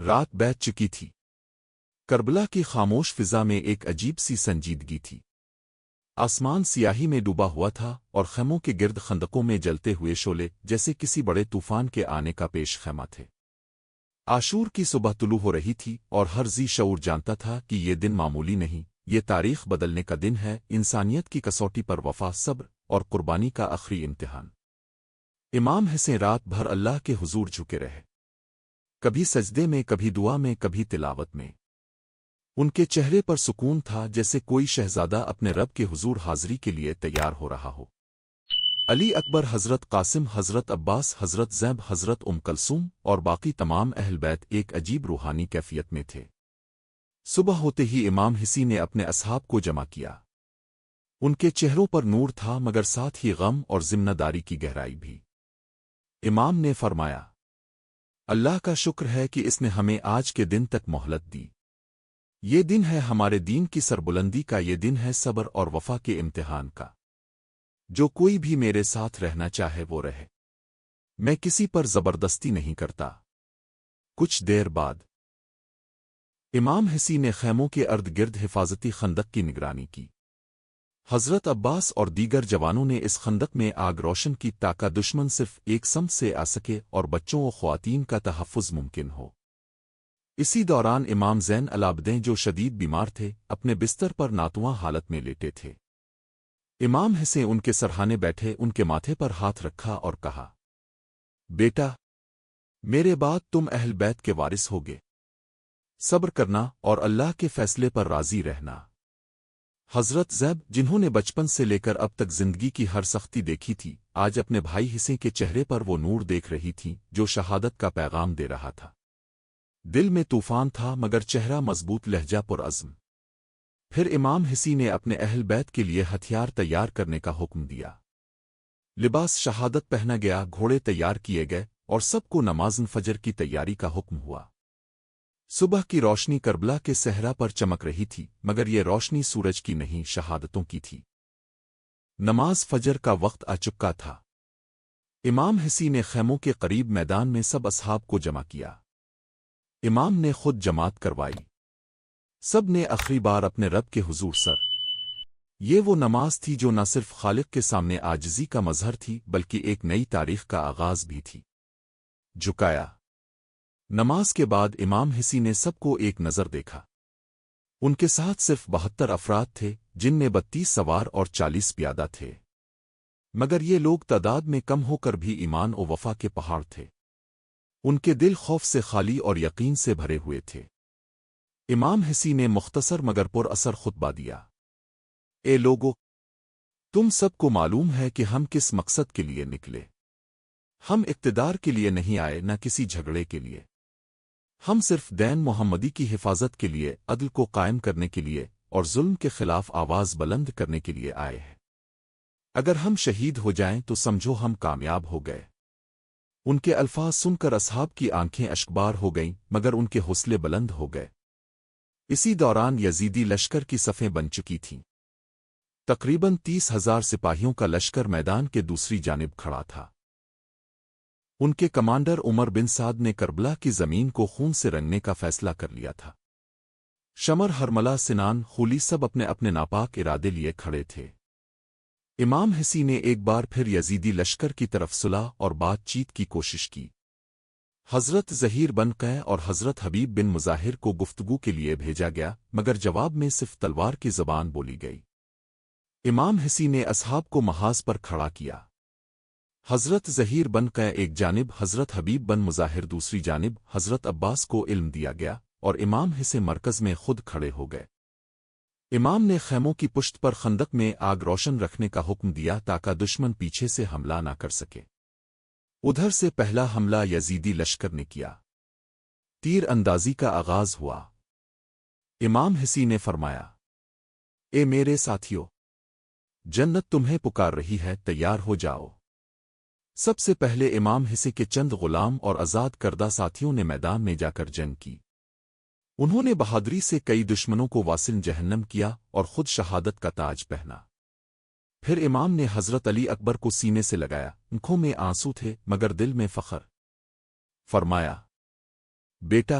رات بیت چکی تھی۔ کربلا کی خاموش فضا میں ایک عجیب سی سنجیدگی تھی۔ آسمان سیاہی میں ڈوبا ہوا تھا اور خیموں کے گرد خندقوں میں جلتے ہوئے شعلے جیسے کسی بڑے طوفان کے آنے کا پیش خیمہ تھے۔ عاشور کی صبح طلوع ہو رہی تھی اور ہر ذی شعور جانتا تھا کہ یہ دن معمولی نہیں، یہ تاریخ بدلنے کا دن ہے، انسانیت کی کسوٹی پر وفا، صبر اور قربانی کا آخری امتحان۔ امام حسین رات بھر اللہ کے حضور جھکے رہے، کبھی سجدے میں، کبھی دعا میں، کبھی تلاوت میں۔ ان کے چہرے پر سکون تھا، جیسے کوئی شہزادہ اپنے رب کے حضور حاضری کے لیے تیار ہو رہا ہو۔ علی اکبر، حضرت قاسم، حضرت عباس، حضرت زینب، حضرت کلثوم اور باقی تمام اہل بیت ایک عجیب روحانی کیفیت میں تھے۔ صبح ہوتے ہی امام حسین نے اپنے اصحاب کو جمع کیا۔ ان کے چہروں پر نور تھا، مگر ساتھ ہی غم اور ذمہ داری کی گہرائی بھی۔ امام نے فرمایا، اللہ کا شکر ہے کہ اس نے ہمیں آج کے دن تک مہلت دی۔ یہ دن ہے ہمارے دین کی سربلندی کا، یہ دن ہے صبر اور وفا کے امتحان کا۔ جو کوئی بھی میرے ساتھ رہنا چاہے وہ رہے، میں کسی پر زبردستی نہیں کرتا۔ کچھ دیر بعد امام حسین نے خیموں کے ارد گرد حفاظتی خندق کی نگرانی کی۔ حضرت عباس اور دیگر جوانوں نے اس خندق میں آگ روشن کی تاکہ دشمن صرف ایک سمت سے آ سکے اور بچوں و خواتین کا تحفظ ممکن ہو۔ اسی دوران امام زین العابدین، جو شدید بیمار تھے، اپنے بستر پر ناتواں حالت میں لیٹے تھے۔ امام حسین ان کے سرہانے بیٹھے، ان کے ماتھے پر ہاتھ رکھا اور کہا، بیٹا، میرے بعد تم اہل بیت کے وارث ہوگے، صبر کرنا اور اللہ کے فیصلے پر راضی رہنا۔ حضرت زیب، جنہوں نے بچپن سے لے کر اب تک زندگی کی ہر سختی دیکھی تھی، آج اپنے بھائی حسین کے چہرے پر وہ نور دیکھ رہی تھی جو شہادت کا پیغام دے رہا تھا۔ دل میں طوفان تھا، مگر چہرہ مضبوط، لہجہ پر عزم۔ پھر امام حسین نے اپنے اہل بیت کے لیے ہتھیار تیار کرنے کا حکم دیا۔ لباس شہادت پہنا گیا، گھوڑے تیار کیے گئے اور سب کو نماز فجر کی تیاری کا حکم ہوا۔ صبح کی روشنی کربلا کے صحرا پر چمک رہی تھی، مگر یہ روشنی سورج کی نہیں، شہادتوں کی تھی۔ نماز فجر کا وقت آ چکا تھا۔ امام حسین نے خیموں کے قریب میدان میں سب اصحاب کو جمع کیا۔ امام نے خود جماعت کروائی۔ سب نے آخری بار اپنے رب کے حضور سر۔ یہ وہ نماز تھی جو نہ صرف خالق کے سامنے عاجزی کا مظہر تھی، بلکہ ایک نئی تاریخ کا آغاز بھی تھی۔ جھکایا۔ نماز کے بعد امام حسین نے سب کو ایک نظر دیکھا۔ ان کے ساتھ صرف 72 افراد تھے، جن میں 32 سوار اور 40 پیادہ تھے، مگر یہ لوگ تعداد میں کم ہو کر بھی ایمان و وفا کے پہاڑ تھے۔ ان کے دل خوف سے خالی اور یقین سے بھرے ہوئے تھے۔ امام حسین نے مختصر مگر پر اثر خطبہ دیا۔ اے لوگو، تم سب کو معلوم ہے کہ ہم کس مقصد کے لیے نکلے۔ ہم اقتدار کے لیے نہیں آئے، نہ کسی جھگڑے کے لیے۔ ہم صرف دین محمدی کی حفاظت کے لیے، عدل کو قائم کرنے کے لیے اور ظلم کے خلاف آواز بلند کرنے کے لیے آئے ہیں۔ اگر ہم شہید ہو جائیں تو سمجھو ہم کامیاب ہو گئے۔ ان کے الفاظ سن کر اصحاب کی آنکھیں اشکبار ہو گئیں، مگر ان کے حوصلے بلند ہو گئے۔ اسی دوران یزیدی لشکر کی صفیں بن چکی تھیں۔ تقریباً 30,000 سپاہیوں کا لشکر میدان کے دوسری جانب کھڑا تھا۔ ان کے کمانڈر عمر بن سعد نے کربلا کی زمین کو خون سے رنگنے کا فیصلہ کر لیا تھا۔ شمر، ہرملہ، سنان، خولی سب اپنے اپنے ناپاک ارادے لیے کھڑے تھے۔ امام حسین نے ایک بار پھر یزیدی لشکر کی طرف صلح اور بات چیت کی کوشش کی۔ حضرت ظہیر بن قیع اور حضرت حبیب بن مظاہر کو گفتگو کے لیے بھیجا گیا، مگر جواب میں صرف تلوار کی زبان بولی گئی۔ امام حسین نے اصحاب کو محاذ پر کھڑا کیا۔ حضرت ظہیر بن قیع ایک جانب، حضرت حبیب بن مظاہر دوسری جانب۔ حضرت عباس کو علم دیا گیا اور امام حسین مرکز میں خود کھڑے ہو گئے۔ امام نے خیموں کی پشت پر خندق میں آگ روشن رکھنے کا حکم دیا تاکہ دشمن پیچھے سے حملہ نہ کر سکے۔ ادھر سے پہلا حملہ یزیدی لشکر نے کیا۔ تیر اندازی کا آغاز ہوا۔ امام حسین نے فرمایا، اے میرے ساتھیو، جنت تمہیں پکار رہی ہے، تیار ہو جاؤ۔ سب سے پہلے امام حسین کے چند غلام اور آزاد کردہ ساتھیوں نے میدان میں جا کر جنگ کی۔ انہوں نے بہادری سے کئی دشمنوں کو واصل جہنم کیا اور خود شہادت کا تاج پہنا۔ پھر امام نے حضرت علی اکبر کو سینے سے لگایا، آنکھوں میں آنسو تھے مگر دل میں فخر۔ فرمایا، بیٹا،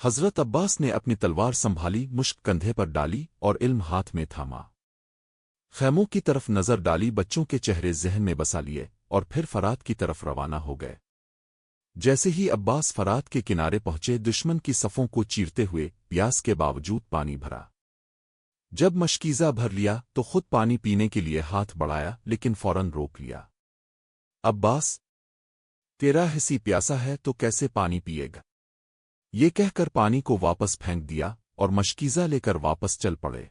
حضرت عباس نے اپنی تلوار سنبھالی، مشک کندھے پر ڈالی اور علم ہاتھ میں تھاما۔ خیموں کی طرف نظر ڈالی، بچوں کے چہرے ذہن میں بسا لیے اور پھر فرات کی طرف روانہ ہو گئے۔ جیسے ہی عباس فرات کے کنارے پہنچے، دشمن کی صفوں کو چیرتے ہوئے پیاس کے باوجود پانی بھرا۔ جب مشکیزہ بھر لیا تو خود پانی پینے کے لیے ہاتھ بڑھایا، لیکن فوراً روک لیا۔ عباس، تیرا حصی پیاسا ہے تو کیسے پانی پیے گا؟ یہ کہہ کر پانی کو واپس پھینک دیا اور مشکیزہ لے کر واپس چل پڑے۔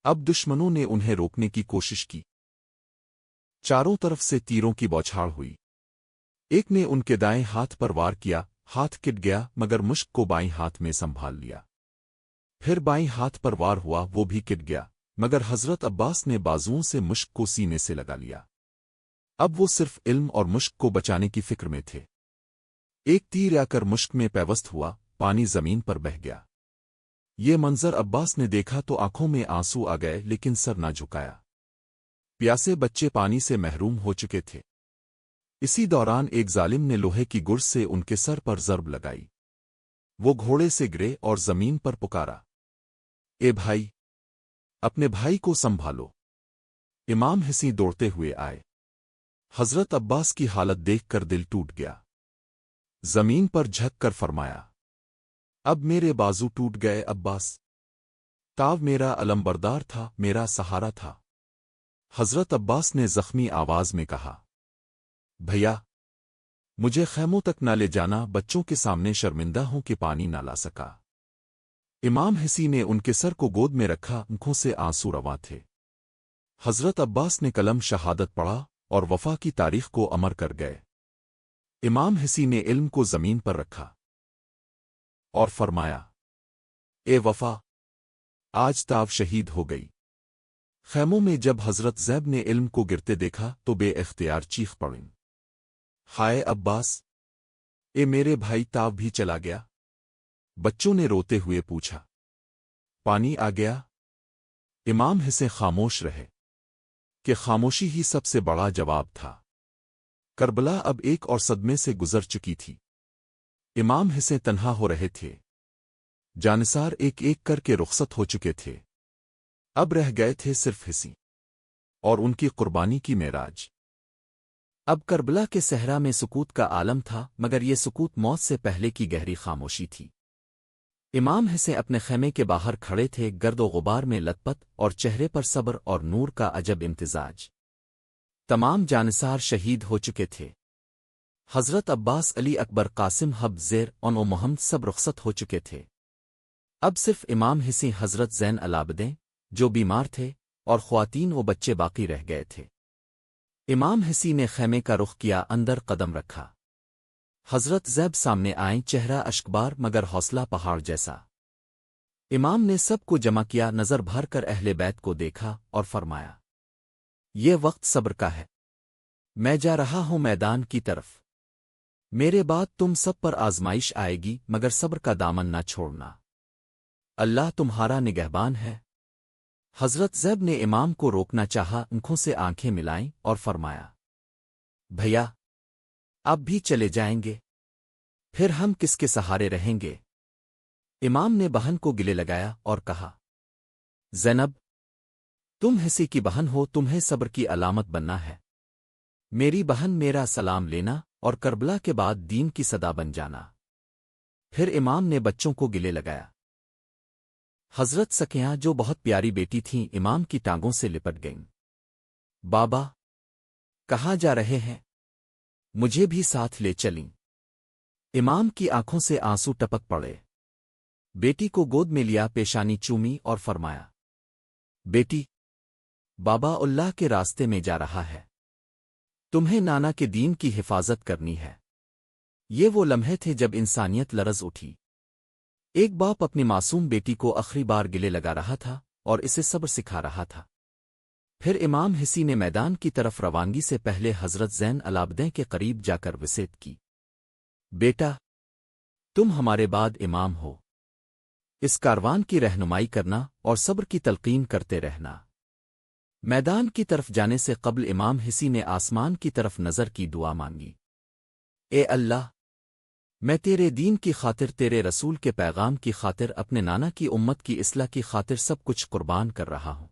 اب دشمنوں نے انہیں روکنے کی کوشش کی۔ چاروں طرف سے تیروں کی بوچھاڑ ہوئی۔ ایک نے ان کے دائیں ہاتھ پر وار کیا، ہاتھ کٹ گیا، مگر مشک کو بائیں ہاتھ میں سنبھال لیا۔ پھر بائیں ہاتھ پر وار ہوا، وہ بھی کٹ گیا، مگر حضرت عباس نے بازوؤں سے مشک کو سینے سے لگا لیا۔ اب وہ صرف علم اور مشک کو بچانے کی فکر میں تھے۔ ایک تیر آ کر مشک میں پیوست ہوا، پانی زمین پر بہہ گیا۔ یہ منظر عباس نے دیکھا تو آنکھوں میں آنسو آ گئے، لیکن سر نہ جھکایا۔ پیاسے بچے پانی سے محروم ہو چکے تھے۔ اسی دوران ایک ظالم نے لوہے کی گرز سے ان کے سر پر ضرب لگائی۔ وہ گھوڑے سے گرے اور زمین پر پکارا، اے بھائی، اپنے بھائی کو سنبھالو۔ امام حسین دوڑتے ہوئے آئے۔ حضرت عباس کی حالت دیکھ کر دل ٹوٹ گیا۔ زمین پر جھک کر فرمایا، اب میرے بازو ٹوٹ گئے عباس۔ تاو میرا علمبردار تھا، میرا سہارا تھا۔ حضرت عباس نے زخمی آواز میں کہا، بھیا، مجھے خیموں تک نہ لے جانا، بچوں کے سامنے شرمندہ ہوں کہ پانی نہ لا سکا۔ امام حسین نے ان کے سر کو گود میں رکھا، آنکھوں سے آنسو رواں تھے۔ حضرت عباس نے کلم شہادت پڑھا اور وفا کی تاریخ کو امر کر گئے۔ امام حسین نے علم کو زمین پر رکھا اور فرمایا، اے وفا، آج تاو شہید ہو گئی۔ خیموں میں جب حضرت زیب نے علم کو گرتے دیکھا تو بے اختیار چیخ پڑیں، ہائے عباس، اے میرے بھائی، تاو بھی چلا گیا؟ بچوں نے روتے ہوئے پوچھا، پانی آ گیا؟ امام حسین خاموش رہے کہ خاموشی ہی سب سے بڑا جواب تھا۔ کربلا اب ایک اور صدمے سے گزر چکی تھی۔ امام حسین تنہا ہو رہے تھے۔ جانثار ایک ایک کر کے رخصت ہو چکے تھے۔ اب رہ گئے تھے صرف حسین اور ان کی قربانی کی معراج۔ اب کربلا کے صحرا میں سکوت کا عالم تھا، مگر یہ سکوت موت سے پہلے کی گہری خاموشی تھی۔ امام حسین اپنے خیمے کے باہر کھڑے تھے، گرد و غبار میں لت پت، اور چہرے پر صبر اور نور کا عجب امتزاج۔ تمام جانثار شہید ہو چکے تھے۔ حضرت عباس، علی اکبر، قاسم، حب، زیر ان و محمد سب رخصت ہو چکے تھے۔ اب صرف امام حسین، حضرت زین العابدین جو بیمار تھے، اور خواتین و بچے باقی رہ گئے تھے۔ امام حسین نے خیمے کا رخ کیا، اندر قدم رکھا۔ حضرت زیب سامنے آئیں، چہرہ اشکبار مگر حوصلہ پہاڑ جیسا۔ امام نے سب کو جمع کیا، نظر بھر کر اہل بیت کو دیکھا اور فرمایا، یہ وقت صبر کا ہے۔ میں جا رہا ہوں میدان کی طرف۔ میرے بعد تم سب پر آزمائش آئے گی، مگر صبر کا دامن نہ چھوڑنا۔ اللہ تمہارا نگہبان ہے۔ حضرت زیب نے امام کو روکنا چاہا، آنکھوں سے آنکھیں ملائیں اور فرمایا، بھیا، اب بھی چلے جائیں گے؟ پھر ہم کس کے سہارے رہیں گے؟ امام نے بہن کو گلے لگایا اور کہا، زینب، تم حصے کی بہن ہو، تمہیں صبر کی علامت بننا ہے۔ میری بہن، میرا سلام لینا اور کربلا کے بعد دین کی صدا بن جانا۔ پھر امام نے بچوں کو گلے لگایا۔ حضرت سکیاں جو بہت پیاری بیٹی تھیں، امام کی ٹانگوں سے لپٹ گئیں۔ بابا، کہاں جا رہے ہیں؟ مجھے بھی ساتھ لے چلیں۔ امام کی آنکھوں سے آنسو ٹپک پڑے۔ بیٹی کو گود میں لیا، پیشانی چومی اور فرمایا، بیٹی، بابا اللہ کے راستے میں جا رہا ہے۔ تمہیں نانا کے دین کی حفاظت کرنی ہے۔ یہ وہ لمحے تھے جب انسانیت لرز اٹھی۔ ایک باپ اپنی معصوم بیٹی کو آخری بار گلے لگا رہا تھا اور اسے صبر سکھا رہا تھا۔ پھر امام حسین نے میدان کی طرف روانگی سے پہلے حضرت زین العابدین کے قریب جا کر وصیت کی، بیٹا، تم ہمارے بعد امام ہو۔ اس کاروان کی رہنمائی کرنا اور صبر کی تلقین کرتے رہنا۔ میدان کی طرف جانے سے قبل امام حسین نے آسمان کی طرف نظر کی، دعا مانگی، اے اللہ، میں تیرے دین کی خاطر، تیرے رسول کے پیغام کی خاطر، اپنے نانا کی امت کی اصلاح کی خاطر سب کچھ قربان کر رہا ہوں،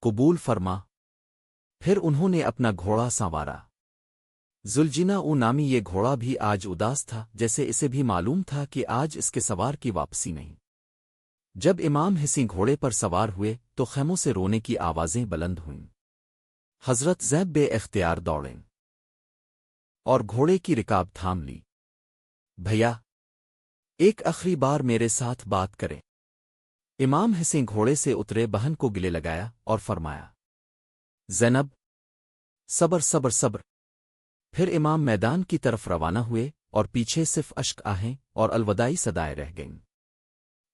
قبول فرما۔ پھر انہوں نے اپنا گھوڑا سنوارا۔ ذوالجناح نامی یہ گھوڑا بھی آج اداس تھا، جیسے اسے بھی معلوم تھا کہ آج اس کے سوار کی واپسی نہیں۔ جب امام حسین گھوڑے پر سوار ہوئے تو خیموں سے رونے کی آوازیں بلند ہوئیں۔ حضرت زید بے اختیار دوڑیں اور گھوڑے کی رکاب تھام لی۔ بھیا، ایک آخری بار میرے ساتھ بات کرے۔ امام حسین گھوڑے سے اترے، بہن کو گلے لگایا اور فرمایا، زینب، صبر صبر صبر۔ پھر امام میدان کی طرف روانہ ہوئے اور پیچھے صرف اشک آہیں اور الوداعی صدائیں رہ گئیں۔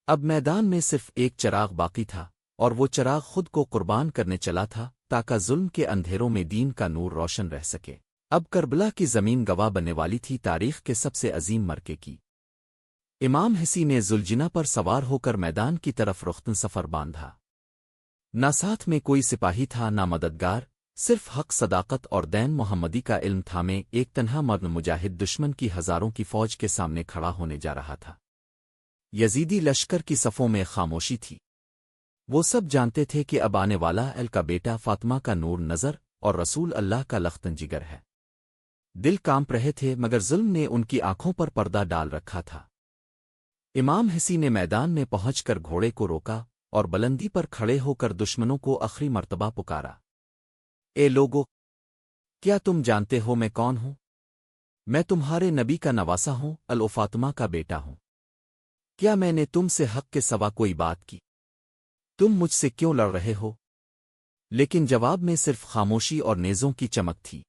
اب میدان میں صرف ایک چراغ باقی تھا، اور وہ چراغ خود کو قربان کرنے چلا تھا تاکہ ظلم کے اندھیروں میں دین کا نور روشن رہ سکے۔ اب کربلا کی زمین گواہ بننے والی تھی تاریخ کے سب سے عظیم مرکے کی۔ امام حسین نے ذوالجناح پر سوار ہو کر میدان کی طرف رختن سفر باندھا۔ نہ ساتھ میں کوئی سپاہی تھا، نہ مددگار، صرف حق، صداقت اور دین محمدی کا علم تھامے ایک تنہا مرد مجاہد دشمن کی ہزاروں کی فوج کے سامنے کھڑا ہونے جا رہا تھا۔ یزیدی لشکر کی صفوں میں خاموشی تھی۔ وہ سب جانتے تھے کہ اب آنے والا ال کا بیٹا فاطمہ کا نور نظر اور رسول اللہ کا لختن جگر ہے۔ دل کانپ رہے تھے، مگر ظلم نے ان کی آنکھوں پر پردہ ڈال رکھا تھا۔ امام حسین نے میدان میں پہنچ کر گھوڑے کو روکا اور بلندی پر کھڑے ہو کر دشمنوں کو آخری مرتبہ پکارا، اے لوگو، کیا تم جانتے ہو میں کون ہوں؟ میں تمہارے نبی کا نواسا ہوں، فاطمہ کا بیٹا ہوں۔ کیا میں نے تم سے حق کے سوا کوئی بات کی؟ تم مجھ سے کیوں لڑ رہے ہو؟ لیکن جواب میں صرف خاموشی اور نیزوں کی چمک تھی۔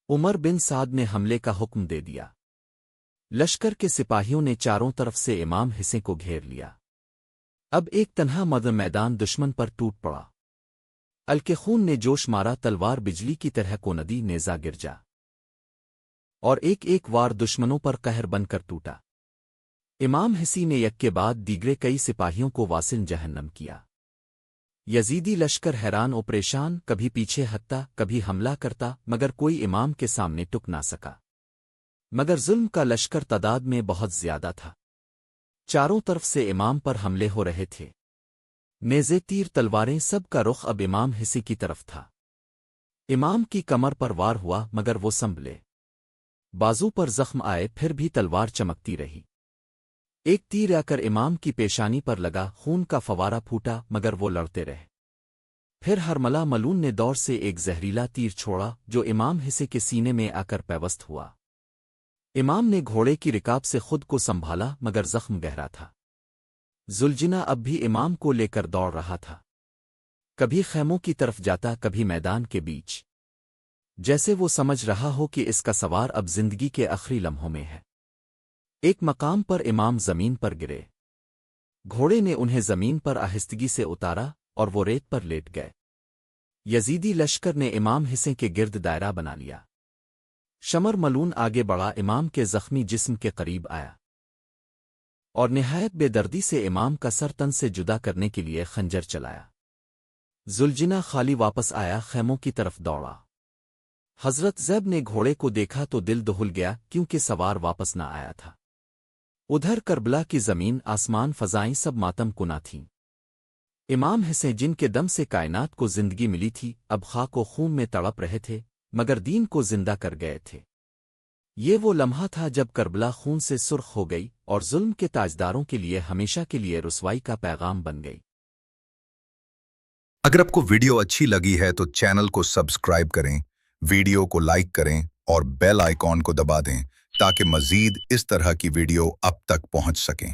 عمر بن سعد نے حملے کا حکم دے دیا۔ لشکر کے سپاہیوں نے چاروں طرف سے امام حسین کو گھیر لیا۔ اب ایک تنہا مدر میدان دشمن پر ٹوٹ پڑا۔ الکے خون نے جوش مارا، تلوار بجلی کی طرح کو ندی نیزا گر جا، اور ایک ایک وار دشمنوں پر قہر بن کر ٹوٹا۔ امام حسین نے یک کے بعد دیگرے کئی سپاہیوں کو واصل جہنم کیا۔ یزیدی لشکر حیران و پریشان، کبھی پیچھے ہٹتا، کبھی حملہ کرتا، مگر کوئی امام کے سامنے ٹک نہ سکا۔ مگر ظلم کا لشکر تعداد میں بہت زیادہ تھا۔ چاروں طرف سے امام پر حملے ہو رہے تھے۔ نیزے، تیر، تلواریں، سب کا رخ اب امام حسین کی طرف تھا۔ امام کی کمر پر وار ہوا، مگر وہ سنبھلے۔ بازو پر زخم آئے، پھر بھی تلوار چمکتی رہی۔ ایک تیر آ کر امام کی پیشانی پر لگا، خون کا فوارہ پھوٹا، مگر وہ لڑتے رہے۔ پھر ہرملا ملون نے دور سے ایک زہریلا تیر چھوڑا جو امام حسین کے سینے میں آ کر پیوست ہوا۔ امام نے گھوڑے کی رکاب سے خود کو سنبھالا، مگر زخم گہرا تھا۔ ذوالجناح اب بھی امام کو لے کر دوڑ رہا تھا، کبھی خیموں کی طرف جاتا، کبھی میدان کے بیچ، جیسے وہ سمجھ رہا ہو کہ اس کا سوار اب زندگی کے آخری لمحوں میں ہے۔ ایک مقام پر امام زمین پر گرے۔ گھوڑے نے انہیں زمین پر آہستگی سے اتارا اور وہ ریت پر لیٹ گئے۔ یزیدی لشکر نے امام حسین کے گرد دائرہ بنا لیا۔ شمر ملون آگے بڑھا، امام کے زخمی جسم کے قریب آیا اور نہایت بے دردی سے امام کا سر تن سے جدا کرنے کے لیے خنجر چلایا۔ ذوالجناح خالی واپس آیا، خیموں کی طرف دوڑا۔ حضرت زید نے گھوڑے کو دیکھا تو دل دہل گیا، کیونکہ سوار واپس نہ آیا تھا۔ ادھر کربلا کی زمین، آسمان، فضائیں سب ماتم کنا تھیں۔ امام حسین جن کے دم سے کائنات کو زندگی ملی تھی، اب خاک و خون میں تڑپ رہے تھے، مگر دین کو زندہ کر گئے تھے۔ یہ وہ لمحہ تھا جب کربلا خون سے سرخ ہو گئی اور ظلم کے تاجداروں کے لیے ہمیشہ کے لیے رسوائی کا پیغام بن گئی۔ اگر آپ کو ویڈیو اچھی لگی ہے تو چینل کو سبسکرائب کریں، ویڈیو کو لائک کریں اور بیل آئیکن کو دبا دیں تاکہ مزید اس طرح کی ویڈیو آپ تک پہنچ سکیں۔